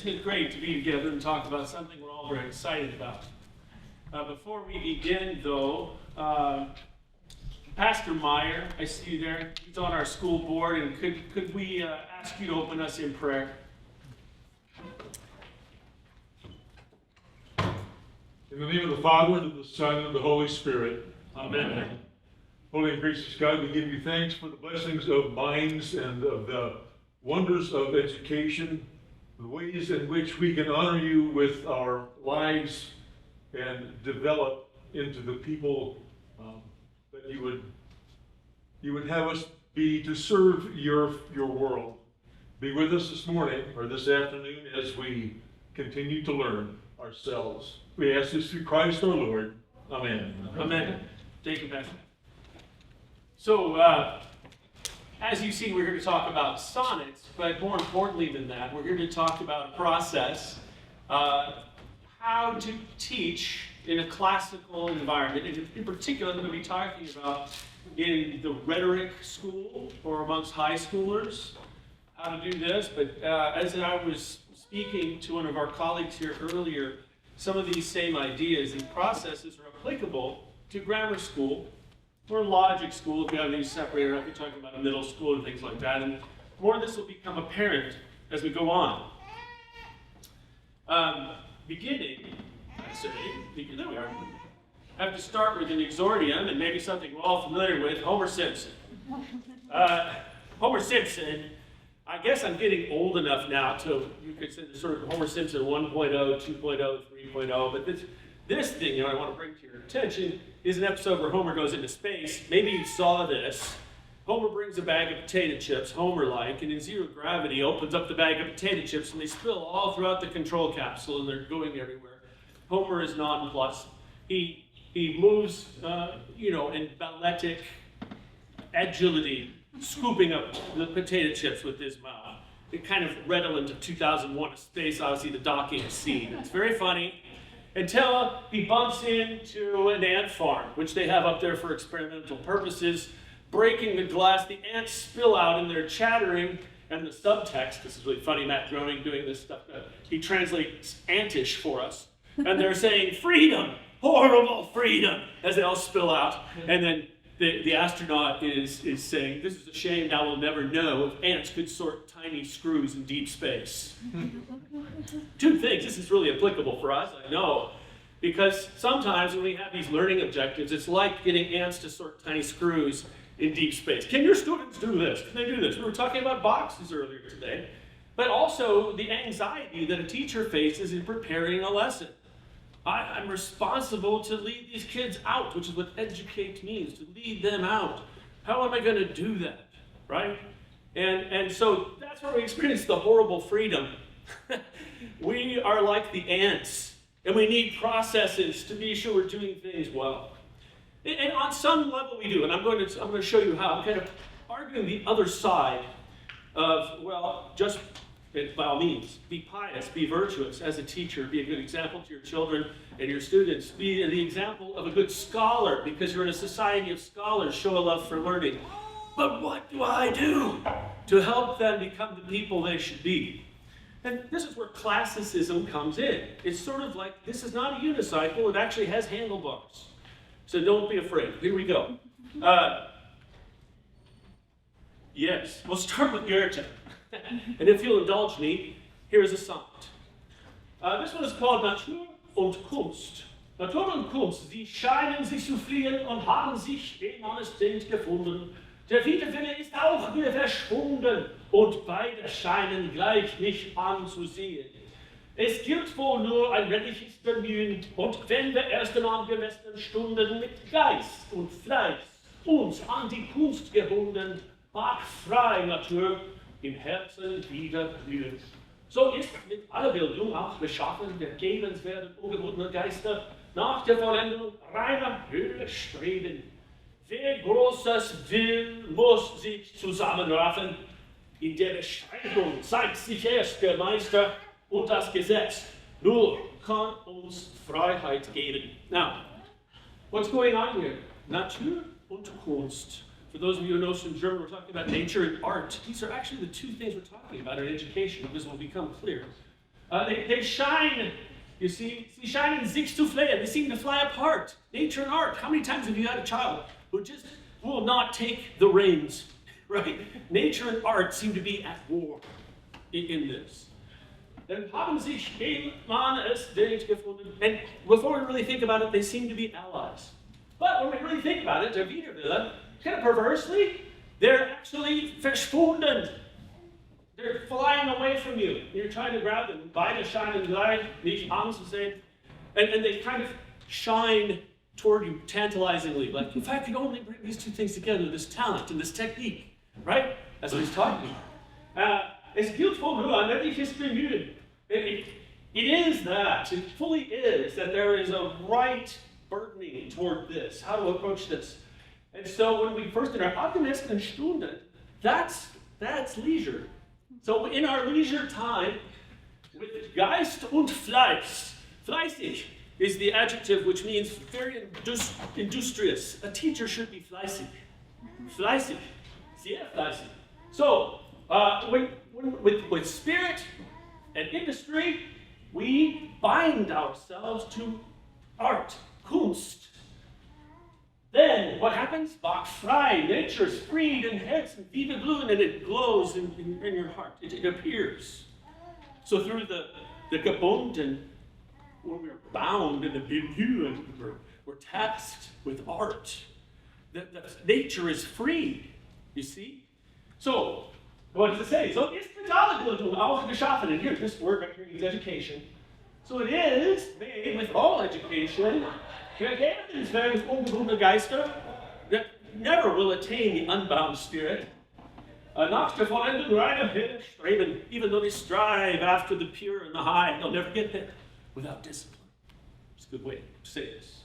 isn't it great to be together and talk about something we're all very excited about? Before we begin, though, Pastor Meyer, I see you there. He's on our school board, and could we ask you to open us in prayer? In the name of the Father, and of the Son, and of the Holy Spirit. Amen. Holy and gracious God, we give you thanks for the blessings of minds and of the wonders of education, the ways in which we can honor you with our lives and develop into the people that you would have us be to serve your world. Be with us this morning or this afternoon as we continue to learn ourselves. We ask this through Christ our Lord. Amen. Amen. Thank you, Pastor. So, as you see, we're here to talk about sonnets, but more importantly than that, we're here to talk about a process, how to teach in a classical environment. And in particular, I'm going to be talking about in the rhetoric school or amongst high schoolers, how to do this. But as I was speaking to one of our colleagues here earlier, some of these same ideas and processes are applicable to grammar school or logic school, if you have these separated up, you're talking about a middle school and things like that. And more of this will become apparent as we go on. Beginning, I say, there we are. I have to start with an exordium and maybe something we're all familiar with, Homer Simpson. Homer Simpson, I guess I'm getting old enough now to, you could say, the sort of Homer Simpson 1.0, 2.0, 3.0, but this thing, I want to bring to your attention is an episode where Homer goes into space. Maybe you saw this. Homer brings a bag of potato chips, Homer-like, and in zero gravity opens up the bag of potato chips and they spill all throughout the control capsule and they're going everywhere. Homer is nonplussed. He moves, in balletic agility, scooping up the potato chips with his mouth. It kind of redolent of 2001: A Space Odyssey, the docking scene. It's very funny. Until he bumps into an ant farm, which they have up there for experimental purposes, breaking the glass. The ants spill out and they're chattering, and the subtext, this is really funny, Matt Groening doing this stuff, he translates antish for us, and they're saying, freedom, horrible freedom, as they all spill out. And then the astronaut is saying, this is a shame, now we'll never know if ants could sort tiny screws in deep space. Two things, this is really applicable for us, I know, because sometimes when we have these learning objectives, it's like getting ants to sort tiny screws in deep space. Can your students do this? Can they do this? We were talking about boxes earlier today, but also the anxiety that a teacher faces in preparing a lesson. I'm responsible to lead these kids out, which is what educate means, to lead them out. How am I going to do that, right? And so that's where we experience the horrible freedom. We are like the ants, and we need processes to be sure we're doing things well. And on some level we do, and I'm going to show you how. I'm kind of arguing the other side of, well, just by all means, be pious, be virtuous as a teacher, be a good example to your children and your students. Be the example of a good scholar, because you're in a society of scholars. Show a love for learning. But what do I do to help them become the people they should be? And this is where classicism comes in. It's sort of like, this is not a unicycle, it actually has handlebars. So don't be afraid. Here we go. Yes, we'll start with Goethe. And if you'll indulge me, here's a sonnet. This one is called Natur und Kunst. Natur und Kunst, sie scheinen sich zu fliehen und haben sich, ehe man es denkt, gefunden. Der Wille ist auch wieder verschwunden und beide scheinen gleich nicht anzusehen. Es gilt wohl nur ein redliches Bemühen und wenn wir erst in angemessenen Stunden mit Geist und Fleiß uns an die Kunst gebunden, mag freie Natur im Herzen wieder blühen. So ist mit aller Bildung auch beschaffen der gebenswerten, ungebundenen Geister nach der Vollendung reiner Höhe streben. Wer Großes will, muss sich zusammenraffen. In der Beschränkung zeigt sich erst der Meister und das Gesetz nur kann uns Freiheit geben. Now, what's going on here? Natur und Kunst. For those of you who know some German, we're talking about nature and art. These are actually the two things we're talking about in education, because it will become clear. They shine, you see, sie scheinen sich zu fliehen. They seem to fly apart. Nature and art. How many times have you had a child who just will not take the reins, right? Nature and art seem to be at war in this. Then haben sich man es nicht gefunden. And before we really think about it, they seem to be allies. But when we really think about it, der Widerwille, kind of perversely, they're actually verschwunden. They're flying away from you. You're trying to grab them. Beide scheinen gleich, nicht Angst zu sehen. And they kind of shine toward you tantalizingly. Like, if I could only bring these two things together, this talent and this technique, right? That's what he's talking about. Es gilt wohl nur ein wirkliches Bemühen. It is that, it fully is, that there is a right burdening toward this, how to approach this. And so when we first in our Optimisten Stunde, that's leisure. So in our leisure time, with Geist und Fleiß, fleißig is the adjective which means very industrious. A teacher should be fleißig. Fleißig, sehr fleißig. So, with spirit and industry, we bind ourselves to art, Kunst. Then what happens? Bach frei, nature is freed in Herzen, wie the blue, and it glows in your heart. It appears. So through the gebunden, when we're bound in the bemühen, we're tasked with art. The nature is free, you see? So, what does it say? So, ist mit aller Bildung auch geschaffen. And here, this word right here means education. So it is made with all education. Ungebundene Geister that never will attain the unbound spirit. Nach der vollendeten Reinheit streben, even though they strive after the pure and the high, they'll never get there without discipline. It's a good way to say this.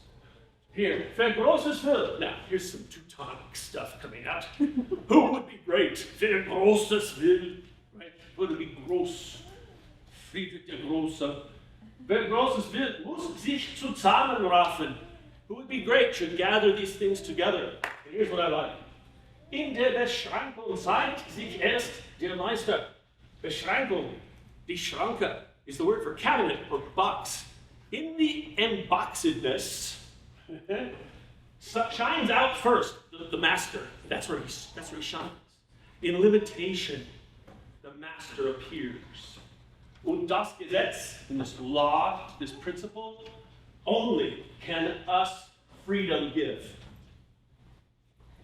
Here, Wer Großes will. Now, here's some Teutonic stuff coming out. Who would be great? Wer Großes will. Right? Would be groß. Friedrich der Große. Wer Großes will, muss sich zusammenraffen. Who would be great should gather these things together. And here's what I like. In der Beschränkung zeigt sich erst der Meister. Beschränkung, die Schranke, is the word for cabinet or box. In the emboxedness, shines out first the master. That's where he shines. In limitation, the master appears. Und das Gesetz, and this law, this principle, only can us freedom give.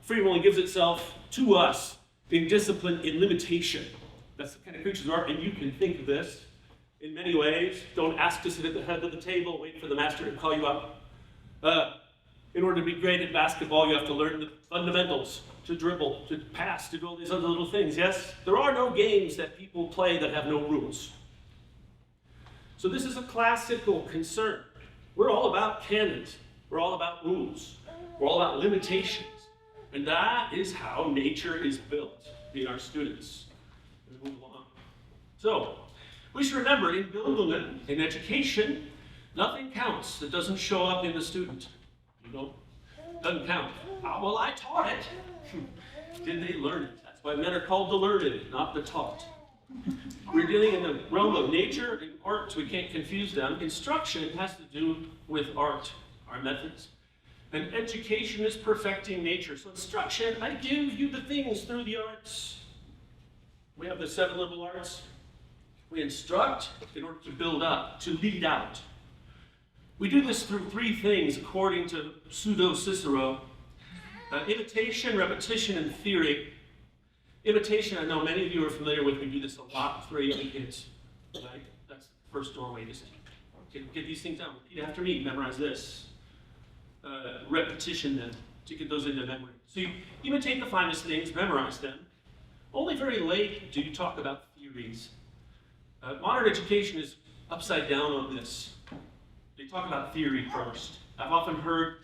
Freedom only gives itself to us in discipline, in limitation. That's the kind of creatures we are, and you can think of this in many ways. Don't ask to sit at the head of the table, wait for the master to call you up. In order to be great at basketball, you have to learn the fundamentals, to dribble, to pass, to do all these other little things. Yes, there are no games that people play that have no rules. So this is a classical concern. We're all about canons. We're all about rules. We're all about limitations. And that is how nature is built in our students. We move along. So, we should remember in Bildungen, in education, nothing counts that doesn't show up in the student. You know, doesn't count. Oh, well, I taught it. Did they learn it? That's why men are called the learned, not the taught. We're dealing in the realm of nature and art, so we can't confuse them. Instruction has to do with art, our methods. And education is perfecting nature. So instruction, I give you the things through the arts. We have the 7 liberal arts. We instruct in order to build up, to lead out. We do this through 3 things, according to Pseudo-Cicero. Imitation, repetition, and theory. Imitation, I know many of you are familiar with. We do this a lot for young kids. Right? That's the first doorway. Just get these things down. Repeat after me. Memorize this. Repetition, then, to get those into memory. So you imitate the finest things, memorize them. Only very late do you talk about theories. Modern education is upside down on this. They talk about theory first. I've often heard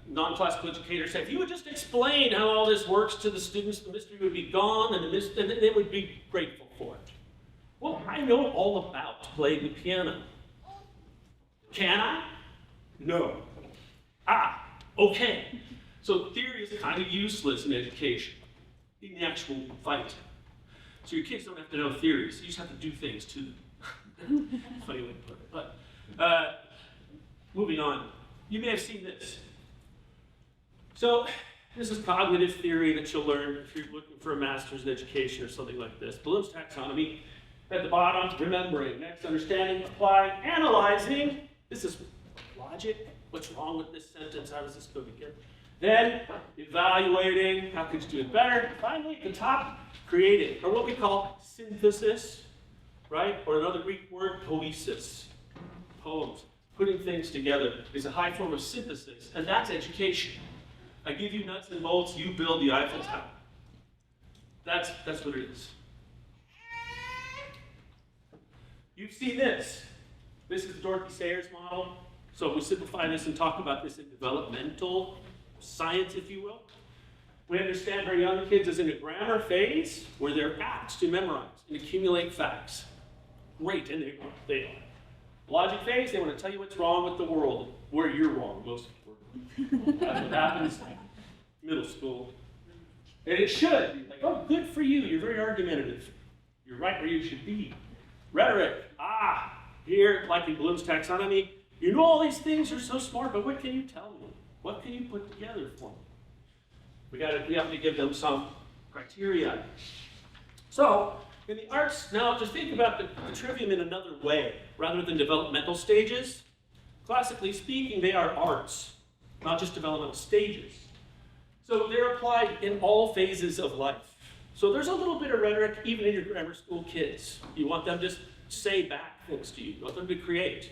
non-classical educators say, if you would just explain how all this works to the students, the mystery would be gone, and they would be grateful for it. Well, I know all about playing the piano. Can I? No. Okay. So theory is kind of useless in education, in the actual fight. So your kids don't have to know theories, you just have to do things to them. Funny way to put it. But moving on, you may have seen this. So this is cognitive theory that you'll learn if you're looking for a master's in education or something like this. Bloom's taxonomy. At the bottom, remembering. Next, understanding, applying, analyzing. This is logic. What's wrong with this sentence? How does this go together? Then, evaluating. How could you do it better? Finally, at the top, creating, or what we call synthesis, right? Or another Greek word, poesis. Poems. Putting things together is a high form of synthesis, and that's education. I give you nuts and bolts, you build the Eiffel Tower. That's what it is. You've seen this. This is Dorothy Sayers' model. So we simplify this and talk about this in developmental science, if you will. We understand our young kids as in a grammar phase where they're apt to memorize and accumulate facts. Great, and they are. Logic phase, they want to tell you what's wrong with the world, where you're wrong, most importantly. That's what happens in middle school. And it should be like, oh, good for you, you're very argumentative. You're right where you should be. Rhetoric, here, like in Bloom's taxonomy, you know all these things, you're so smart, but what can you tell me? What can you put together for me? We have to give them some criteria. So, in the arts, now just think about the trivium in another way. Rather than developmental stages, classically speaking, they are arts, not just developmental stages. So they're applied in all phases of life. So there's a little bit of rhetoric even in your grammar school kids. You want them to just say back things to you. You want them to create.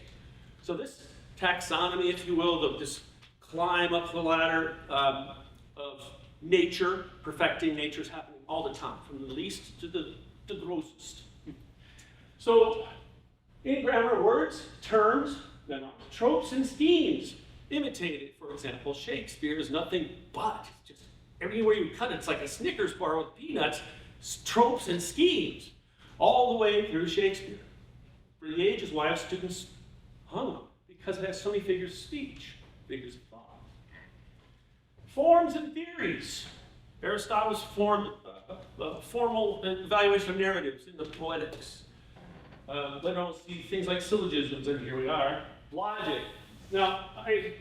So this taxonomy, if you will, this climb up the ladder of nature, perfecting nature is happening all the time, from the least to the grossest. So in grammar, words, terms, tropes and schemes imitated. For example, Shakespeare is nothing but just everywhere you cut it, it's like a Snickers bar with peanuts, tropes and schemes, all the way through Shakespeare. For the age is why students hung on, because it has so many figures of speech, figures of thought. Forms and theories. Aristotle's formal evaluation of narratives in the Poetics. Later on, we'll see things like syllogisms, and here we are. Logic. Now, I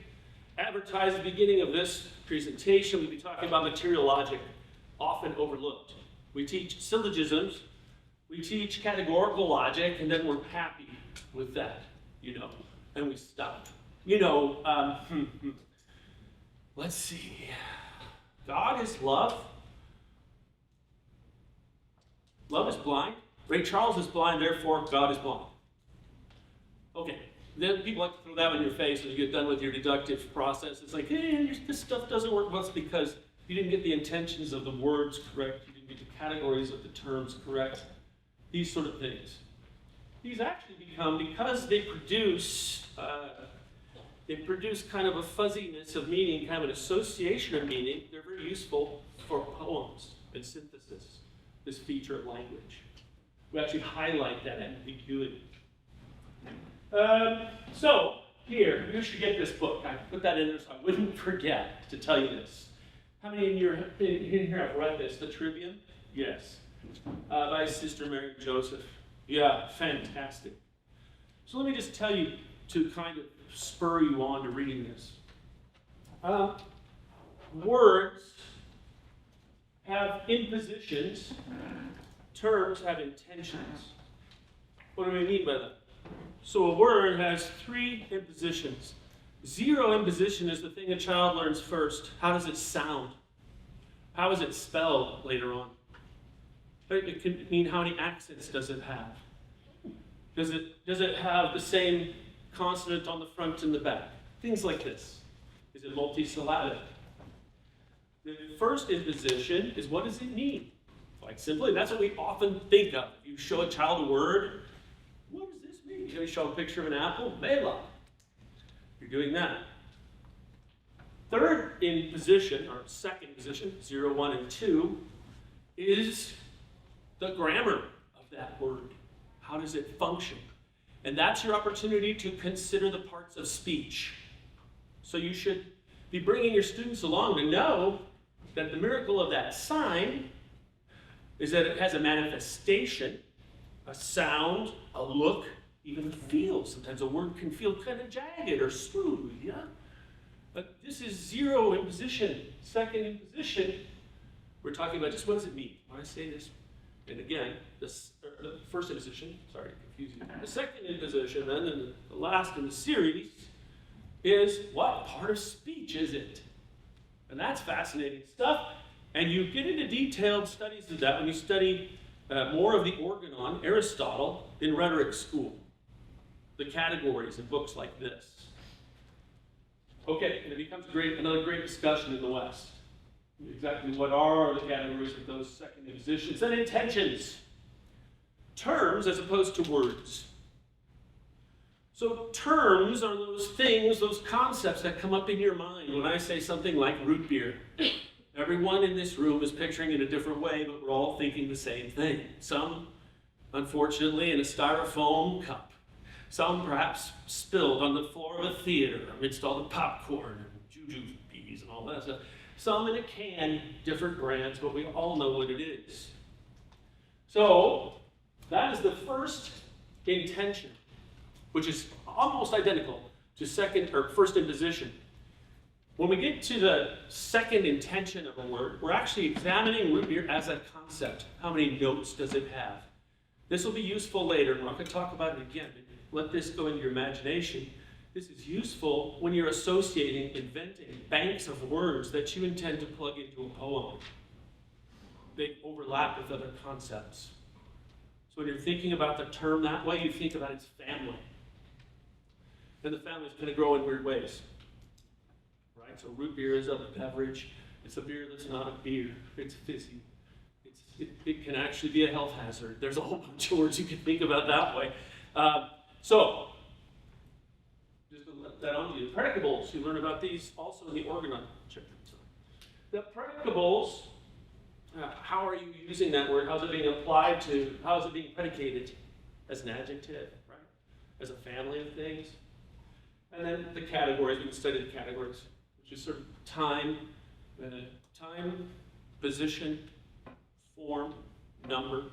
advertised at the beginning of this presentation, we'd be talking about material logic, often overlooked. We teach syllogisms, we teach categorical logic, and then we're happy with that, and we stop. Let's see. God is love. Love is blind. Ray Charles is blind, therefore God is blind. Okay. Then people like to throw that in your face when you get done with your deductive process. It's like, hey, this stuff doesn't work. Well, it's because you didn't get the intentions of the words correct. You didn't get the categories of the terms correct. These sort of things. These actually become, because they produce kind of a fuzziness of meaning, kind of an association of meaning. They're very useful for poems and synthesis, this feature of language. We actually highlight that ambiguity. So, here, you should get this book. I put that in there so I wouldn't forget to tell you this. How many in here have read this, The Trivium? Yes. By Sister Mary Joseph. Yeah, fantastic. So let me just tell you to kind of spur you on to reading this. Words have impositions. Terms have intentions. What do we mean by that? So a word has 3 impositions. 0 imposition is the thing a child learns first. How does it sound? How is it spelled later on? It can mean how many accents does it have? Does it have the same consonant on the front and the back? Things like this. Is it multisyllabic? The first imposition is, what does it mean? Quite simply, that's what we often think of. If you show a child a word, what does this mean? You're going to show a picture of an apple? Mela. You're doing that. Third imposition, or second position, 0, 1, and 2, is the grammar of that word. How does it function? And that's your opportunity to consider the parts of speech. So you should be bringing your students along to know that the miracle of that sign is that it has a manifestation, a sound, a look, even the feel. Sometimes a word can feel kind of jagged or smooth, yeah? But this is zero imposition. Second imposition, we're talking about just what does it mean? When I say this, and again, the first imposition, sorry to confuse you. The second imposition, then, and the last in the series, is what part of speech is it? And that's fascinating stuff. And you get into detailed studies of that when you study more of the organon, Aristotle, in rhetoric school. The categories in books like this. Okay, and it becomes another great discussion in the West. Exactly what are the categories of those second impositions and intentions? Terms as opposed to words. So terms are those things, those concepts that come up in your mind when I say something like root beer. Everyone in this room is picturing it a different way, but we're all thinking the same thing. Some, unfortunately, in a styrofoam cup. Some perhaps spilled on the floor of a theater amidst all the popcorn and jujubes and all that stuff. Some in a can, different brands, but we all know what it is. So that is the first intention, which is almost identical to second or first imposition. When we get to the second intention of a word, we're actually examining root beer as a concept. How many notes does it have? This will be useful later, and we're not going to talk about it again. Let this go into your imagination. This is useful when you're associating, inventing banks of words that you intend to plug into a poem. They overlap with other concepts. So when you're thinking about the term that way, you think about its family. And the family is going to grow in weird ways. Right? So root beer is a beverage. It's a beer that's not a beer. It's fizzy. It can actually be a health hazard. There's a whole bunch of words you can think about that way. So, just to let that on you. Predicables, you learn about these also in the organon chapter. The predicables, how are you using that word? How's it being applied to, how is it being predicated as an adjective, right? As a family of things. And then the categories, we can study the categories, which is sort of time, position, form, number.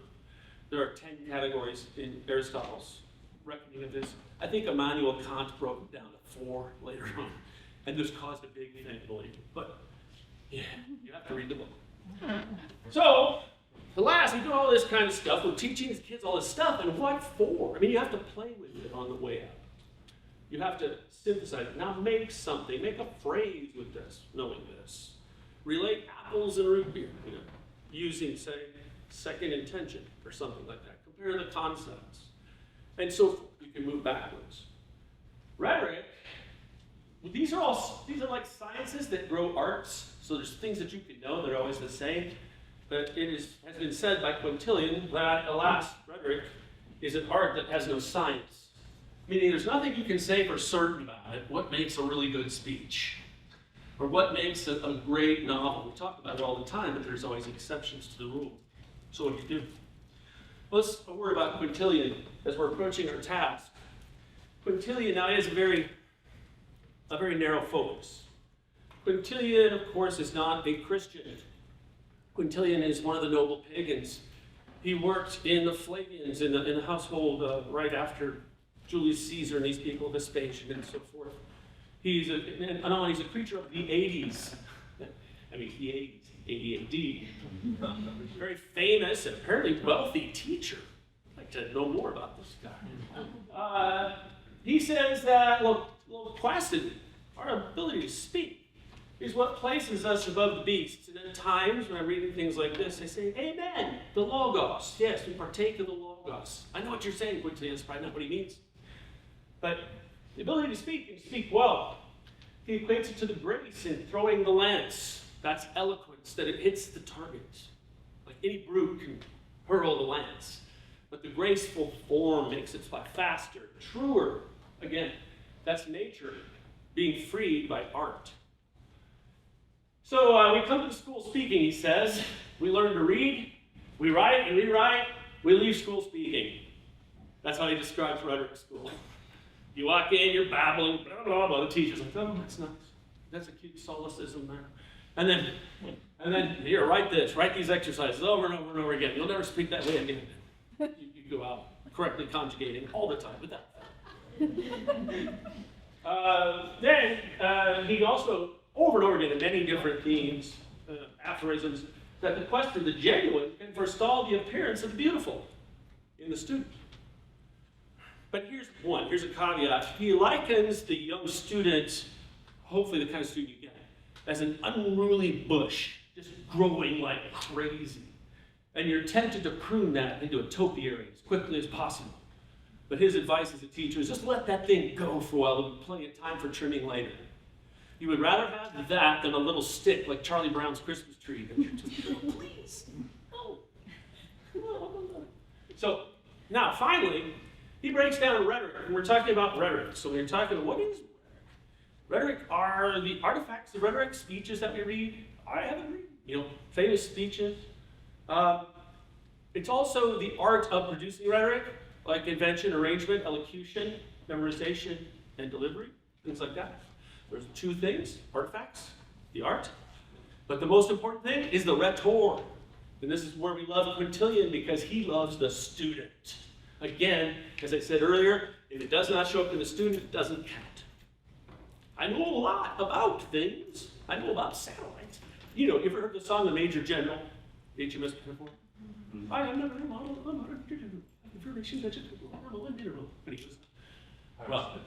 There are 10 categories in Aristotle's reckoning of this. I think Immanuel Kant broke it down to 4 later on. And this caused a big thing, believe me. But yeah, you have to read the book. So, the last, we do all this kind of stuff. We're teaching these kids all this stuff, and what for? I mean, you have to play with it on the way up. You have to synthesize it. Now make something, make a phrase with this, knowing this. Relate apples and root beer, using, say, second intention or something like that. Compare the concepts. And so you can move backwards. Rhetoric, these are like sciences that grow arts. So there's things that you can know that are always the same. But has been said by Quintilian that, alas, rhetoric is an art that has no science. Meaning there's nothing you can say for certain about it. What makes a really good speech? Or what makes a great novel? We talk about it all the time, but there's always exceptions to the rule. So what do you do? Let's worry about Quintilian as we're approaching our task. Quintilian now is a very narrow focus. Quintilian, of course, is not a Christian. Quintilian is one of the noble pagans. He worked in the Flavians, in the household right after Julius Caesar and these people, Vespasian and so forth. He's a creature of the 80s. I mean, the 80s, 80 AD. Very famous and apparently wealthy teacher. I'd like to know more about this guy. He says that loquacity, our ability to speak, is what places us above the beasts. And at times, when I'm reading things like this, I say, amen, the Logos. Yes, we partake of the Logos. I know what you're saying, Quintilian, that's probably not what he means. But the ability to speak and speak well. He equates it to the grace in throwing the lance. That's eloquence, that it hits the target. Like any brute can hurl the lance. But the graceful form makes it fly faster, truer. Again, that's nature being freed by art. So we come to the school speaking, he says. We learn to read, we write and rewrite, we leave school speaking. That's how he describes rhetoric school. You walk in, you're babbling, blah, blah, blah. The teacher's like, oh, that's nice. That's a cute solecism there. And then here, write these exercises over and over and over again. You'll never speak that way again. You go out. correctly conjugating all the time, but then he also, over and over again, in many different themes, aphorisms, that the quest for the genuine can forestall the appearance of the beautiful in the student. But here's a caveat. He likens the young student, hopefully the kind of student you get, as an unruly bush, just growing like crazy. And you're tempted to prune that into a topiary as quickly as possible. But his advice as a teacher is just let that thing go for a while. There'll be plenty of time for trimming later. You would rather have that than a little stick like Charlie Brown's Christmas tree. That you're just, please, no. So now, finally, he breaks down rhetoric, and we're talking about rhetoric. So when you're talking about what is rhetoric? Rhetoric are the artifacts of rhetoric, speeches that we read. I haven't read, famous speeches. It's also the art of producing rhetoric, like invention, arrangement, elocution, memorization, and delivery, things like that. There's two things, artifacts, the art, but the most important thing is the rhetor. And this is where we love Quintilian because he loves the student. Again, as I said earlier, if it does not show up in the student, it doesn't count. I know a lot about things. I know about satellites. You ever heard the song The Major General, HMS Pinafore? I am never a model, I'm not a but he goes, well,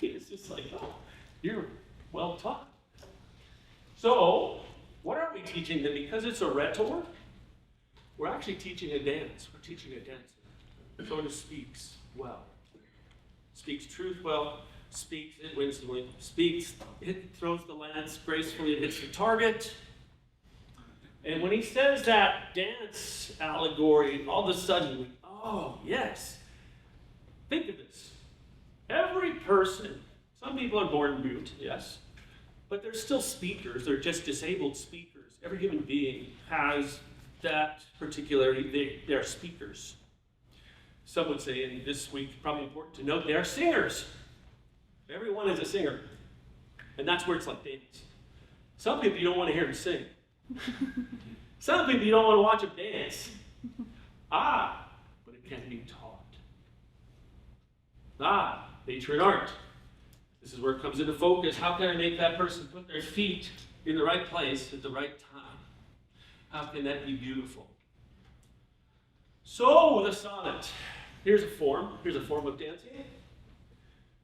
it's just like, oh, you're well taught. So, what are we teaching them? Because it's a rhetor, we're actually teaching a dance. We're teaching a dancer. Someone who speaks well, speaks truth well, speaks it winsomely, speaks, it throws the lance gracefully, it hits the target. And when he says that dance allegory, all of a sudden, oh, yes. Think of this. Every person, some people are born mute, yes, but they're still speakers. They're just disabled speakers. Every human being has that particularity. They're speakers. Some would say, and this week, probably important to note, they are singers. Everyone is a singer. And that's where it's like dance. Some people you don't want to hear them sing. Some people you don't want to watch them dance. But it can be taught. Nature and art. This is where it comes into focus. How can I make that person put their feet in the right place at the right time? How can that be beautiful? So, the sonnet. Here's a form of dancing.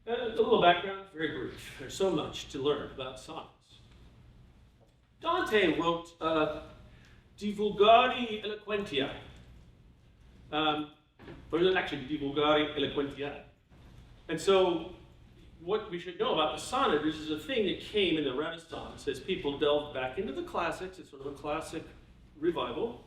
A little background, very brief. There's so much to learn about sonnets. Dante wrote De Vulgari Eloquentia. Or actually, De Vulgari Eloquentia. And so, what we should know about the sonnet is a thing that came in the Renaissance as people delved back into the classics. It's sort of a classic revival.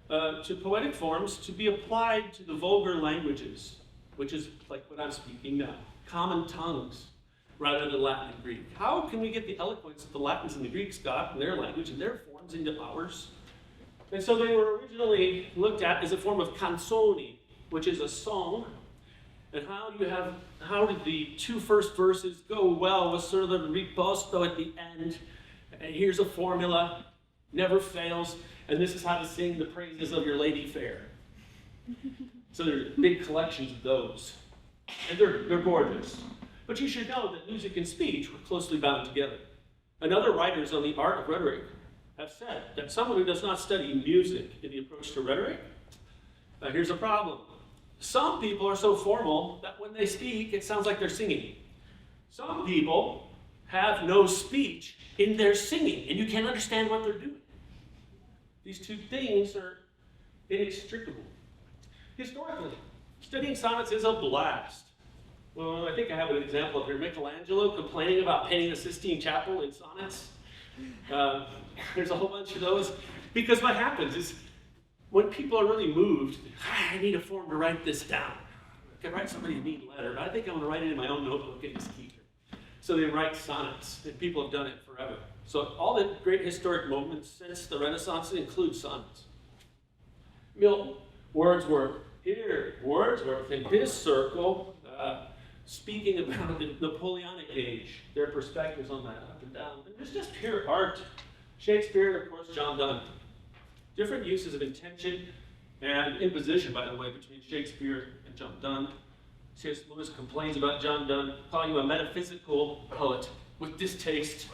To poetic forms to be applied to the vulgar languages, which is like what I'm speaking now, common tongues, rather than Latin and Greek. How can we get the eloquence that the Latins and the Greeks got in their language and their forms into ours? And so they were originally looked at as a form of canzoni, which is a song. And how did the two first verses go well with sort of the riposto at the end? And here's a formula, never fails. And this is how to sing the praises of your lady fair. So there's big collections of those. And they're gorgeous. But you should know that music and speech were closely bound together. And other writers on the art of rhetoric have said that someone who does not study music in the approach to rhetoric, here's a problem. Some people are so formal that when they speak, it sounds like they're singing. Some people have no speech in their singing, and you can't understand what they're doing. These two things are inextricable. Historically, studying sonnets is a blast. Well, I think I have an example of here. Michelangelo complaining about painting the Sistine Chapel in sonnets. There's a whole bunch of those. Because what happens is, when people are really moved, I need a form to write this down. I can write somebody a neat letter, but I think I'm going to write it in my own notebook and just keep it. So they write sonnets, and people have done it forever. So all the great historic moments since the Renaissance include sonnets. Milton, Wordsworth, here, Wordsworth in his circle, speaking about the Napoleonic age, their perspectives on that up and down. And it's just pure art. Shakespeare, and of course, John Donne. Different uses of intention And imposition, by the way, between Shakespeare and John Donne. C.S. Lewis complains about John Donne, calling him a metaphysical poet with distaste.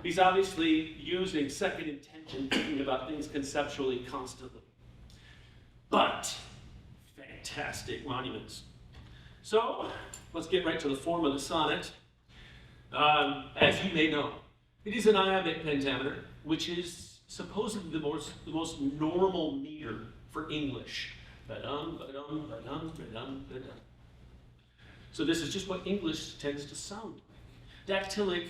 He's obviously using second intention, thinking about things conceptually constantly. But, fantastic monuments. So, let's get right to the form of the sonnet. As you may know, it is an iambic pentameter, which is supposedly the most normal meter for English. Ba-dum, ba-dum, ba-dum, ba-dum, ba-dum. So this is just what English tends to sound like. Dactylic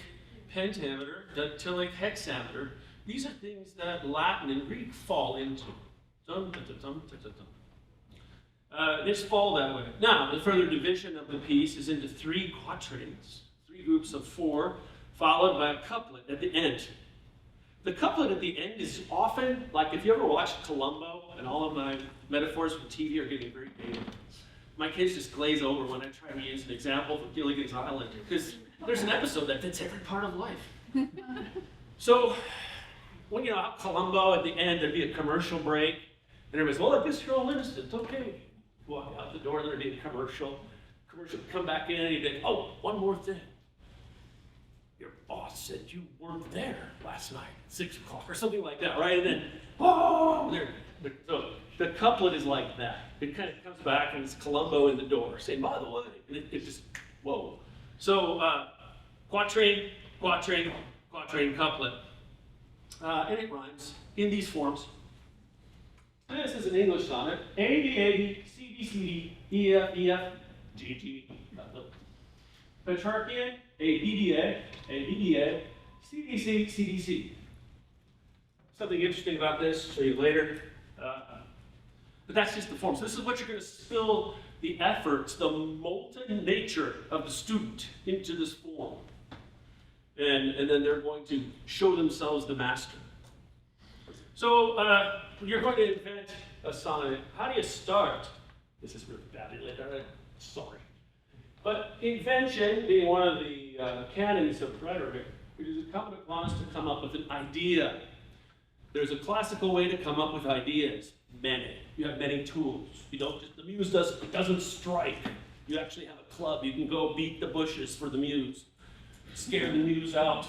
pentameter, dactylic hexameter, these are things that Latin and Greek fall into. Dum, da, da, dum, da, da, dum. They just fall that way. Now, the further division of the piece is into 3 quatrains, 3 groups of 4, followed by a couplet at the end. The couplet at the end is often, like if you ever watched Columbo, and all of my metaphors from TV are getting very dated. My kids just glaze over when I try to use an example from Gilligan's Island, because there's an episode that fits every part of life. So, when you know, Columbo at the end, there'd be a commercial break, and everybody's, well, if this girl innocent, okay. Walk out the door, there'd be a commercial. Commercial would come back in, and he'd be, oh, one more thing. Your boss said you weren't there last night at 6 o'clock, or something like that, right? And then, oh, there. So the couplet is like that. It kind of comes back, and it's Columbo in the door, saying, by the way, and it just, whoa. So, quatrain, quatrain, quatrain, couplet. And it rhymes in these forms. This is an English sonnet. A, B, A, B, C, D, C, D, E, F, E, F, G, G. Petrarchian, A, B, D, A, B, D, A, C, D, C, C, D, C. Something interesting about this, I'll show you later. But that's just the form. So this is what you're going to spill the efforts, the molten nature of the student into this form. And then they're going to show themselves the master. So you're going to invent a sonnet. How do you start? This is really badly laid out. Sorry. But invention, being one of the canons of rhetoric, it is incumbent upon us to come up with an idea. There's a classical way to come up with ideas. Many. You have many tools. You don't just, the muse doesn't strike. You actually have a club. You can go beat the bushes for the muse. Scare the muse out.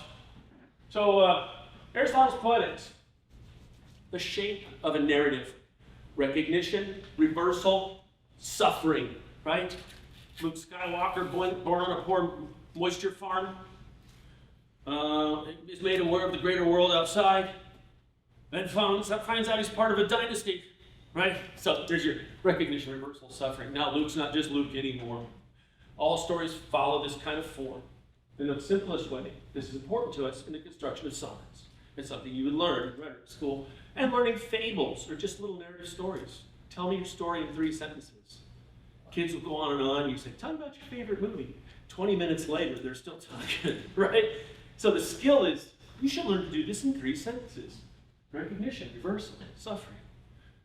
So Aristotle's Poetics. The shape of a narrative. Recognition, reversal, suffering, right? Luke Skywalker, born on a poor moisture farm, is made aware of the greater world outside, and finds out he's part of a dynasty, right? So there's your recognition, reversal, suffering. Now Luke's not just Luke anymore. All stories follow this kind of form. In the simplest way, this is important to us in the construction of sonnets. It's something you would learn in rhetoric school. And learning fables, or just little narrative stories. Tell me your story in 3 sentences. Kids will go on and on. You say, tell me about your favorite movie. 20 minutes later, they're still talking, right? So the skill is, you should learn to do this in 3 sentences. Recognition, reversal, suffering.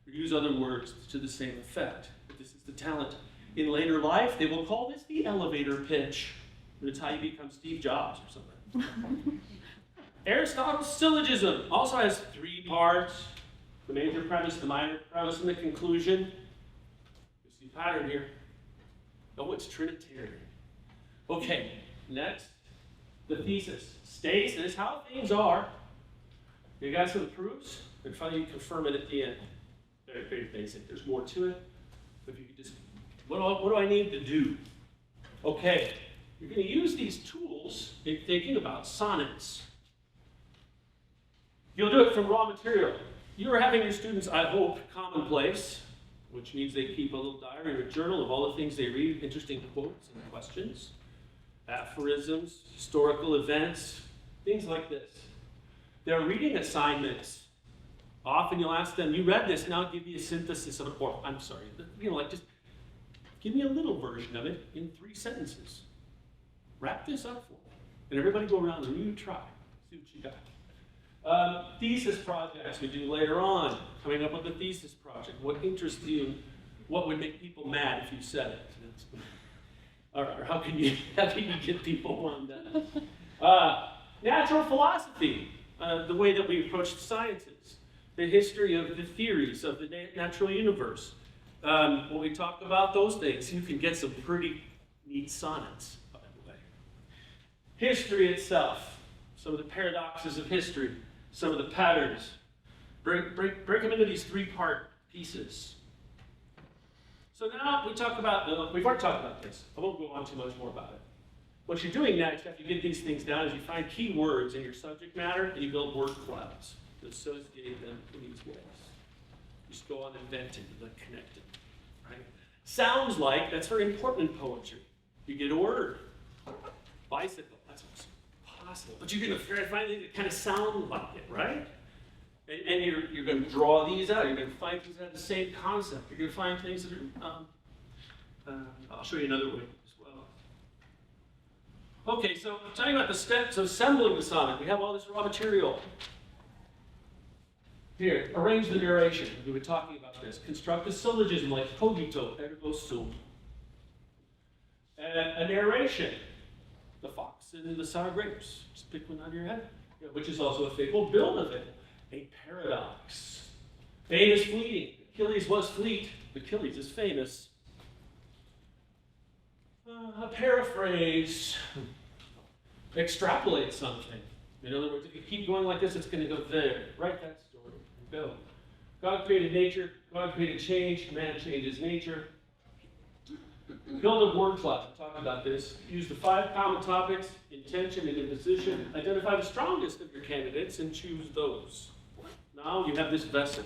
Or use other words to the same effect. But this is the talent. In later life, they will call this the elevator pitch. And it's how you become Steve Jobs or something. Aristotle's syllogism also has 3 parts. The major premise, the minor premise, and the conclusion. You see a pattern here. Oh, it's Trinitarian. Okay, next. The thesis states this is how things are. You guys have the proofs? And finally you confirm it at the end. Very, very basic. There's more to it. But if you could just, what do I need to do? Okay, you're going to use these tools in thinking about sonnets. You'll do it from raw material. You are having your students, I hope, commonplace, which means they keep a little diary or a journal of all the things they read, interesting quotes and questions, aphorisms, historical events, things like this. They're reading assignments. Often you'll ask them, you read this, now I'll give you a synthesis of it, or I'm sorry, just give me a little version of it in 3 sentences. Wrap this up for me. And everybody go around and you try, see what you got. Thesis projects we do later on, coming up with a thesis project. What interests you? What would make people mad if you said it? Or how can you get people wound up? Natural philosophy, the way that we approach the sciences. the history of the theories of the natural universe. When we talk about those things, you can get some pretty neat sonnets, by the way. History itself, some of the paradoxes of history, some of the patterns. Break them into these three-part pieces. So now we talk about, we've already talked about this. I won't go on too much more about it. What you're doing next, after you get these things down, is you find key words in your subject matter and you build word clouds to associate them in these ways. You just go on inventing, like connecting, right? Sounds like, that's very important in poetry. You get a word. Bicycle, that's what's possible. But you're going to find things that kind of sound like it, right? And you're going to draw these out. You're going to find things that have the same concept. You're going to find things that are, I'll show you another way as well. Okay, so talking about the steps of assembling the sonnet, we have all this raw material. Here, arrange the narration. We were talking about this. Construct a syllogism like cogito ergo sum. And a narration. The fox and the sour grapes. Just pick one out of your head. Yeah, which is also a fable. Build of it. A paradox. Famous fleeting. Achilles was fleet. Achilles is famous. A paraphrase. Extrapolate something. In other words, if you keep going like this, it's going to go there. Write that story. Go. God created nature. God created change. Man changes nature. Build a word cloud. We'll talk about this. Use the 5 common topics, intention and imposition. Identify the strongest of your candidates and choose those. Now you have this vessel,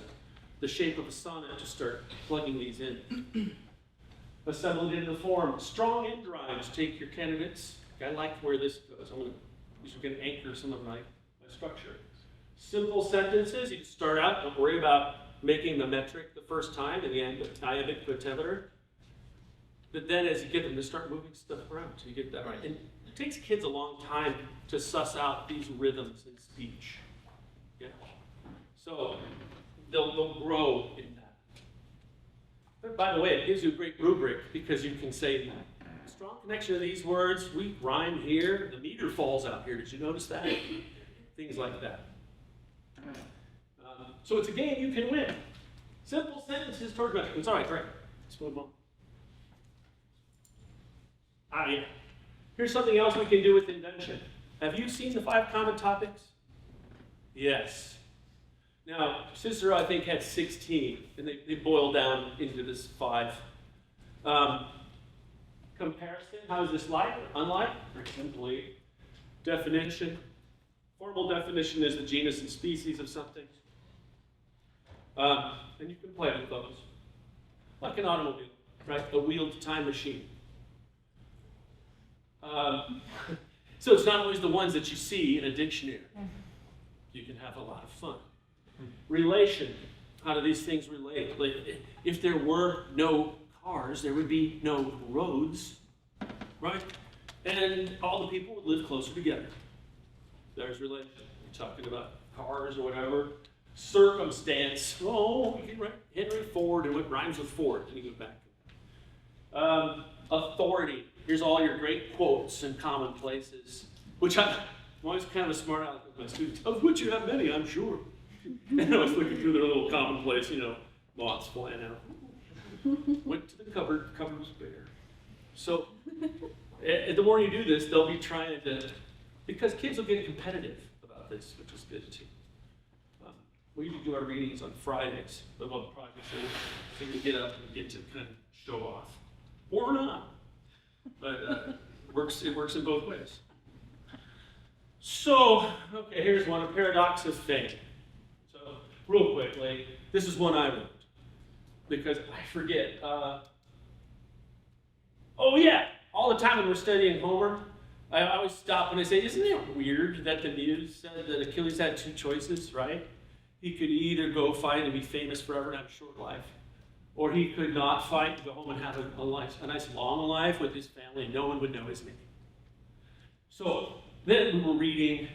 the shape of a sonnet, to start plugging these in. Assemble it into the form. Strong end rhymes. Take your candidates. I like where this goes. These are going to anchor some of my structure. Simple sentences. You start out. Don't worry about making the metric the first time and the iambic pentameter. But then as you get them to start moving stuff around, so you get that right. And it takes kids a long time to suss out these rhythms in speech. Yeah. So they'll grow in that. But by the way, it gives you a great rubric because you can say, strong connection to these words, we rhyme here, the meter falls out here. Did you notice that? Things like that. So it's a game you can win. Simple sentences toward metric. It's all right, great. Let's move on. Yeah. Here's something else we can do with invention. Have you seen the 5 common topics? Yes. Now, Cicero, I think, had 16, and they boiled down into this 5. Comparison, how is this like or unlike? Very simply. Definition. Formal definition is the genus and species of something. And you can play with those. Like an automobile, right? A wheeled time machine. So it's not always the ones that you see in a dictionary. You can have a lot of fun. Relation. How do these things relate? Like, if there were no cars, there would be no roads, right? And all the people would live closer together. There's relation. You're talking about cars or whatever. Circumstance. Oh, you can write Henry Ford and what rhymes with Ford. Then you go back. Authority. Here's all your great quotes and commonplaces, which I'm always kind of a smart aleck with my students, of which you have many, I'm sure. And I was looking through their little commonplace, moths flying out. Went to the cupboard was bare. So, the more you do this, they'll be trying to, because kids will get competitive about this, which is good too. We usually do our readings on Fridays, about the projects, so you get up and get to kind of show off. Or not. But it works in both ways. So, okay, here's one, a paradox of fame. So, real quickly, this is one I wrote, because I forget. All the time when we're studying Homer, I always stop and I say, isn't it weird that the muse said that Achilles had 2 choices, right? He could either go fight and be famous forever and have a short life, or he could not fight and go home and have a nice long life with his family and no one would know his name. So then we were reading